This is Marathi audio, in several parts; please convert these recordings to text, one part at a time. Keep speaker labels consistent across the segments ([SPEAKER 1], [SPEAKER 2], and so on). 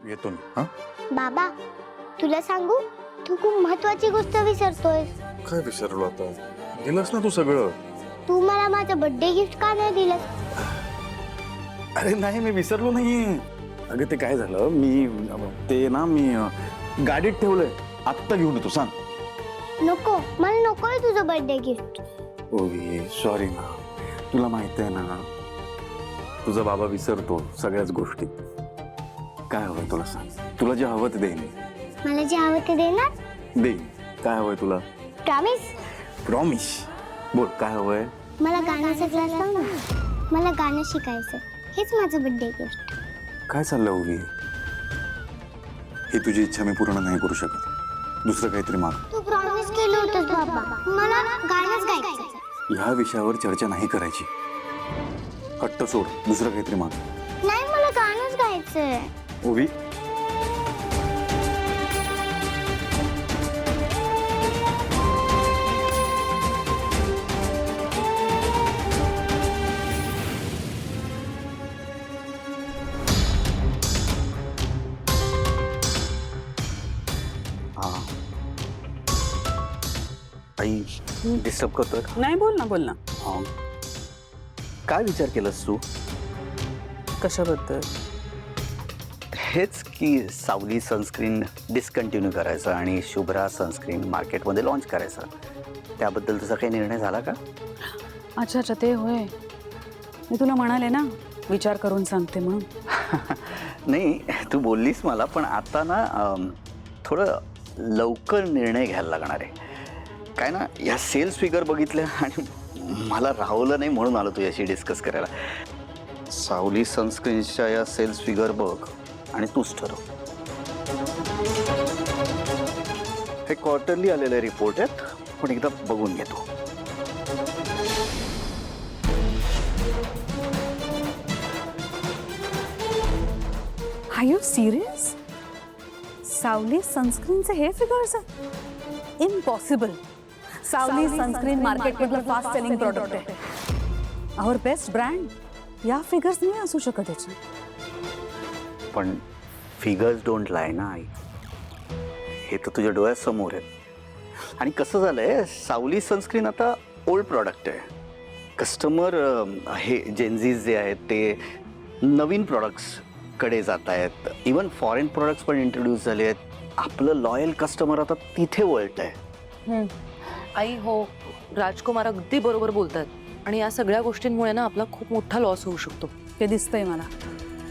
[SPEAKER 1] येतो मी. हा,
[SPEAKER 2] बाबा तुला सांगू, तू खूप महत्वाची गोष्ट विसरतोयस.
[SPEAKER 1] काय विसरलो आता? दिलंस ना तू सगळं.
[SPEAKER 2] तू मला माझं बर्थडे गिफ्ट का नाही दिलंस?
[SPEAKER 1] अरे नाही, मी विसरलो नाही. अगं ते काय झालं, मी गाडीत ठेवलंय, आत्ता घेऊन येतो. सांग.
[SPEAKER 2] नको, मला नकोय तुझं बर्थडे गिफ्ट.
[SPEAKER 1] ओवी सॉरी ना, तुला माहित आहे ना तुझा बाबा विसरतो सगळ्याच गोष्टी. काय हवंय तुला सांग, तुला जे हवं ते देईन.
[SPEAKER 2] मला जे हवं ते देणार?
[SPEAKER 1] देईन. काय हवंय तुला?
[SPEAKER 2] प्रॉमिस.
[SPEAKER 1] प्रॉमिस. बोल काय हवंय?
[SPEAKER 2] मला गाण्याचा क्लास लाव ना. मला गाणं शिकायचं, हेच माझं बर्थडे गिफ्ट.
[SPEAKER 1] काय चाललंय ओवी? ही तुझी इच्छा मी पूर्ण नाही करू शकत. दुसरं काहीतरी माग.
[SPEAKER 2] तू प्रॉमिस केलं होतंस बाबा, मला गाणंच गायचं.
[SPEAKER 1] ह्या विषयावर चर्चा नाही करायची. हट्ट सोड, दुसरं काहीतरी माग.
[SPEAKER 2] नाही, मला गाणंच गायचंय.
[SPEAKER 1] ओवी आई डिस्टर्ब करतोय का?
[SPEAKER 3] नाही, बोल ना.
[SPEAKER 1] हा. काय विचार केलास तू?
[SPEAKER 3] कशाबद्दल?
[SPEAKER 4] हेच की सावली सनस्क्रीन डिस्कंटिन्यू करायचं आणि शुभ्रा सनस्क्रीन मार्केटमध्ये लॉन्च करायचं, त्याबद्दल तुझा काही निर्णय झाला का?
[SPEAKER 3] अच्छा, ते होय. मी तुला म्हणाले ना विचार करून सांगते म्हणून.
[SPEAKER 4] नाही, तू बोललीस मला, पण आता ना थोडं लवकर निर्णय घ्यायला लागणार आहे. काय ना, या सेल्स फिगर बघितल्या आणि मला राहवलं नाही, म्हणून आलो तुझ्याशी डिस्कस करायला. सावली सनस्क्रीनच्या या सेल्स फिगर बघ आणि तूच ठरव. हे क्वार्टरली आलेले रिपोर्ट आहेत, पण एकदा बघून घेतो.
[SPEAKER 3] Are you serious? सावली सनस्क्रीनचे हे फिगर्स? इम्पॉसिबल. सावली सनस्क्रीन मार्केटमधलं फास्ट सेलिंग प्रोडक्ट आहे. Our best brand. या फिगर्स नाही असू शकत याची.
[SPEAKER 4] पण फिगर्स डोंट लाय ना आई, हे तर तुझ्या डोळ्यासमोर आहेत. आणि कसं झालंय, सावली सनस्क्रीन आता ओल्ड प्रॉडक्ट आहे. कस्टमर हे जेनझीज जे आहेत ते नवीन प्रोडक्ट्सकडे जात आहेत. इवन फॉरेन प्रोडक्ट्स पण इंट्रोड्यूस झाले आहेत. आपलं लॉयल कस्टमर आता तिथे वळत आहे.
[SPEAKER 5] आई हो, राजकुमार अगदी बरोबर बोलतात. आणि या सगळ्या गोष्टींमुळे ना आपला खूप मोठा लॉस होऊ शकतो.
[SPEAKER 3] ते दिसतंय मला.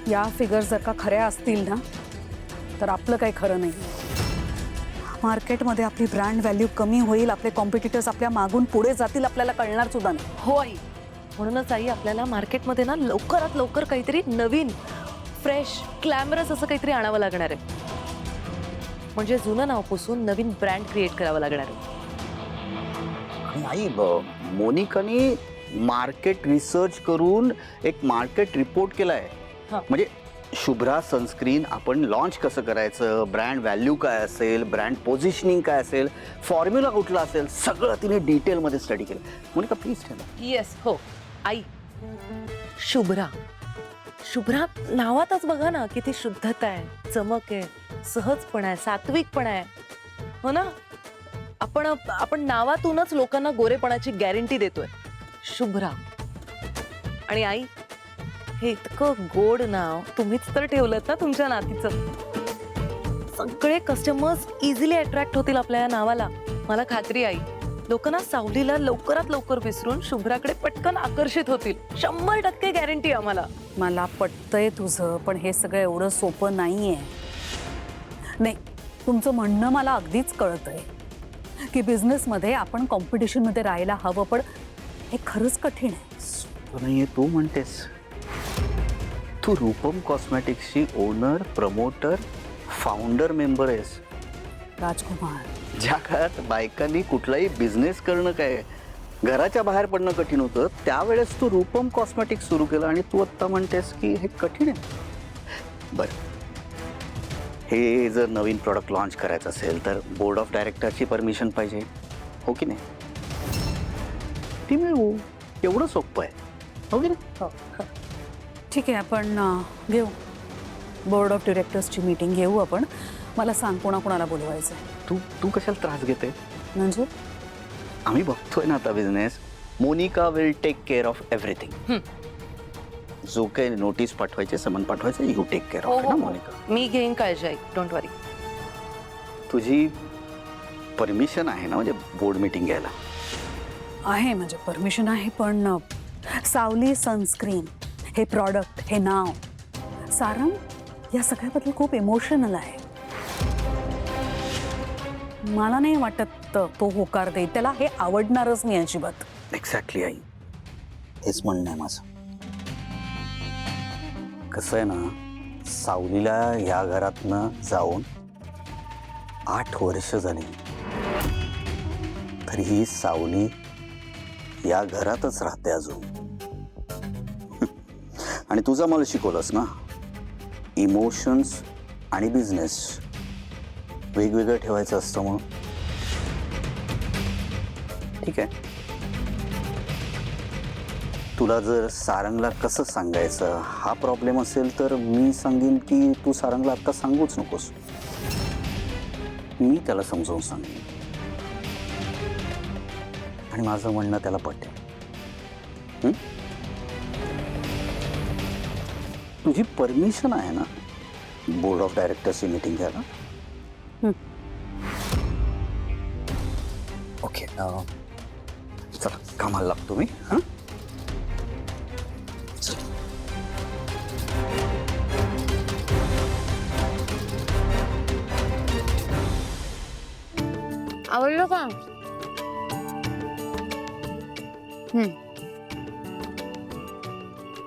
[SPEAKER 3] या फिगर्स जर का खऱ्या असतील ना तर आपलं काही खरं नाही. मार्केटमध्ये आपली ब्रँड व्हॅल्यू कमी होईल, आपले कॉम्पिटिटर्स आपल्या मागून पुढे जातील, आपल्याला कळणार सुद्धा नाही.
[SPEAKER 5] हो आई, म्हणूनच आई आपल्याला मार्केटमध्ये ना लवकरात लवकर काहीतरी नवीन, फ्रेश, ग्लॅमरस असं काहीतरी आणावं लागणार आहे. म्हणजे जुनं नाव पुसून नवीन ब्रँड क्रिएट करावं लागणार आहे.
[SPEAKER 4] नाही, मोनिकाने मार्केट रिसर्च करून एक मार्केट रिपोर्ट केलाय. म्हणजे शुभ्रा सनस्क्रीन आपण लॉन्च कसं करायचं, ब्रँड व्हॅल्यू काय असेल, ब्रँड पोझिशनिंग काय असेल, फॉर्म्युला कुठला असेल, सगळं तिने डिटेलमध्ये स्टडी केलं. मोनिका प्लीज ठेवा.
[SPEAKER 5] येस हो आई, शुभ्रा नावातच बघा ना किती शुद्धता आहे, चमक आहे, सहजपणा आहे, सात्विकपणा आहे. हो ना, आपण नावातूनच लोकांना गोरेपणाची गॅरंटी देतोय, शुभ्रा. आणि आई, हे इतकं गोड नाव तुम्हीच तर ठेवलं ना तुमच्या नातीचं. सगळे कस्टमर्स इझिली अट्रॅक्ट होतील आपल्या या नावाला. मला खात्री आई, लोकांना सावलीला लवकरात लवकर विसरून शुभ्राकडे पटकन आकर्षित होतील. 100% गॅरंटी आम्हाला.
[SPEAKER 3] मला पटतंय तुझं, पण हे सगळं एवढं सोपं नाहीये. नाही, तुमचं म्हणणं मला अगदीच कळतंय की बिझनेसमध्ये आपण कॉम्पिटिशनमध्ये राहायला हवं, पण हे खरंच कठीण आहे.
[SPEAKER 4] सोपं नाहीये तू म्हणतेस. तू रूपम कॉस्मेटिक्सची ओनर, प्रमोटर, फाउंडर मेंबर आहेस.
[SPEAKER 3] राजकुमार,
[SPEAKER 4] ज्या काळात बायकांनी कुठलाही बिझनेस करणं काय घराच्या बाहेर पडणं कठीण होतं, त्यावेळेस तू रूपम कॉस्मेटिक्स सुरू केलं आणि तू आत्ता म्हणतेस की हे कठीण आहे. बरं, हे जर नवीन प्रॉडक्ट लॉन्च करायचं असेल तर बोर्ड ऑफ डायरेक्टरची परमिशन पाहिजे, हो की नाही? ती मिळवू, एवढं सोपं आहे, हो की नाही?
[SPEAKER 3] ठीक आहे, आपण घेऊ. बोर्ड ऑफ डिरेक्टर्सची मीटिंग घेऊ आपण. मला सांग कोणाकोणाला बोलवायचं आहे.
[SPEAKER 4] तू तू कशाला त्रास घेते?
[SPEAKER 3] म्हणजे
[SPEAKER 4] आम्ही बघतोय ना आता business. Monika will take care of everything. जो काही नोटीस पाठवायचे समन पाठवायचे यू टेक केअर ऑफ ना मोनिका.
[SPEAKER 5] मी घेईन काळजी आई, डोंट वरी.
[SPEAKER 4] तुझी परमिशन आहे ना म्हणजे बोर्ड मीटिंग घ्यायला?
[SPEAKER 3] आहे म्हणजे परमिशन आहे, पण सावली सनस्क्रीन हे प्रॉडक्ट, हे नाव, सारंग या सगळ्याबद्दल खूप इमोशनल आहे. मला नाही वाटत तो होकार देईल. त्याला हे आवडणारच नाही अजिबात.
[SPEAKER 4] एक्झॅक्टली आई, हेच म्हणणं आहे माझं. कसं आहे ना, सावलीला या घरातनं जाऊन 8 वर्ष झाली, तरीही सावली या घरातच राहते अजून. आणि तुझा मला शिकवलंस ना, इमोशन्स आणि बिझनेस वेगवेगळं ठेवायचं असतं. म्हणून ठीक आहे, तुला जर सारंगला कसं सांगायचं हा प्रॉब्लेम असेल तर मी सांगेन की तू सारंगला आता सांगूच नकोस. मी त्याला समजावून सांगेन आणि माझं म्हणणं त्याला पटेल. तुझी परमिशन आहे ना बोर्ड ऑफ डायरेक्टर्सची मीटिंग घ्यायला? ओके, चला कामाला लागतो मी. हां,
[SPEAKER 6] आवडलं का?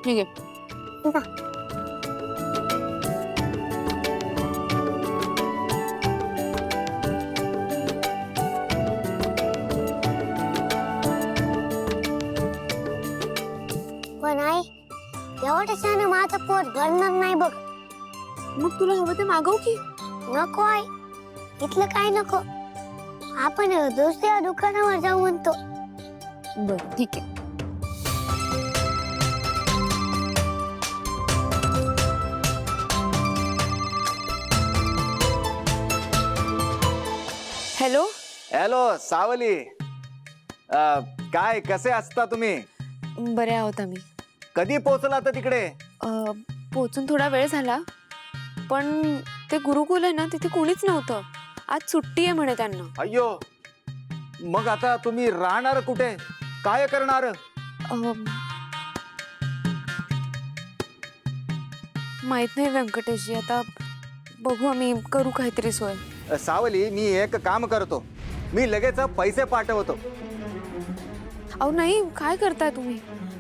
[SPEAKER 6] ठीक आहे.
[SPEAKER 2] पण आई, एवढं छान माझं पोट भरणार नाही बघ.
[SPEAKER 6] मग तुला हवं ते मागव की.
[SPEAKER 2] नको आई, इथलं काय नको. आपण दुसऱ्या दुकानावर जाऊ म्हणतो.
[SPEAKER 6] बरं ठीक आहे. हॅलो.
[SPEAKER 1] हॅलो सावली, काय कसे असता तुम्ही?
[SPEAKER 6] बरे आहोत आम्ही.
[SPEAKER 1] कधी पोहोचला आता तिकडे?
[SPEAKER 6] पोचून थोडा वेळ झाला, पण ते गुरुकुल आहे ना तिथे कोणीच नव्हतं. आज सुट्टी आहे म्हणे त्यांना.
[SPEAKER 1] अय्यो, मग आता तुम्ही राहणार कुठे, काय करणार?
[SPEAKER 6] माहित नाही व्यंकटेशजी, आता बघू, आम्ही करू काहीतरी सोय.
[SPEAKER 1] सावली, मी एक काम करतो, मी लगेच पैसे पाठवतो.
[SPEAKER 6] अहो नाही, काय करताय तुम्ही?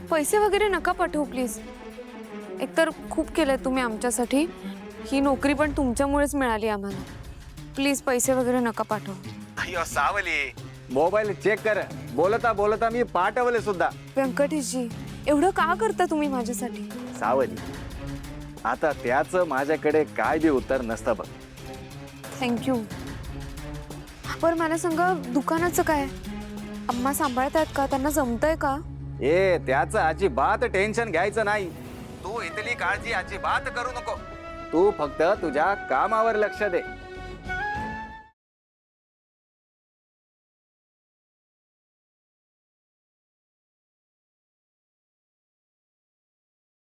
[SPEAKER 6] पैसे वगैरे नका पाठवू प्लीज. एकतर खूप केलंय तुम्ही आमच्यासाठी. ही नोकरी पण तुमच्यामुळेच मिळाली आम्हाला. प्लीज पैसे वगैरे नका पाठवू.
[SPEAKER 1] अय्यो सावली, मोबाईल चेक कर. बोलता बोलता मी पाठवले सुद्धा.
[SPEAKER 6] व्यंकटेशजी, एवढं का करता तुम्ही माझ्यासाठी?
[SPEAKER 1] सावली, आता त्याचं माझ्याकडे काय बी उत्तर नसतं बघ.
[SPEAKER 6] थँक्यू. बरं मला सांगा, दुकानाचं काय? अम्मा सांभाळतायत का? त्यांना जमतंय का?
[SPEAKER 1] त्याचं अजिबात टेन्शन घ्यायचं नाही. तू इथली काळजी अजिबात करू नको. तू फक्त तुझ्या कामावर लक्ष दे.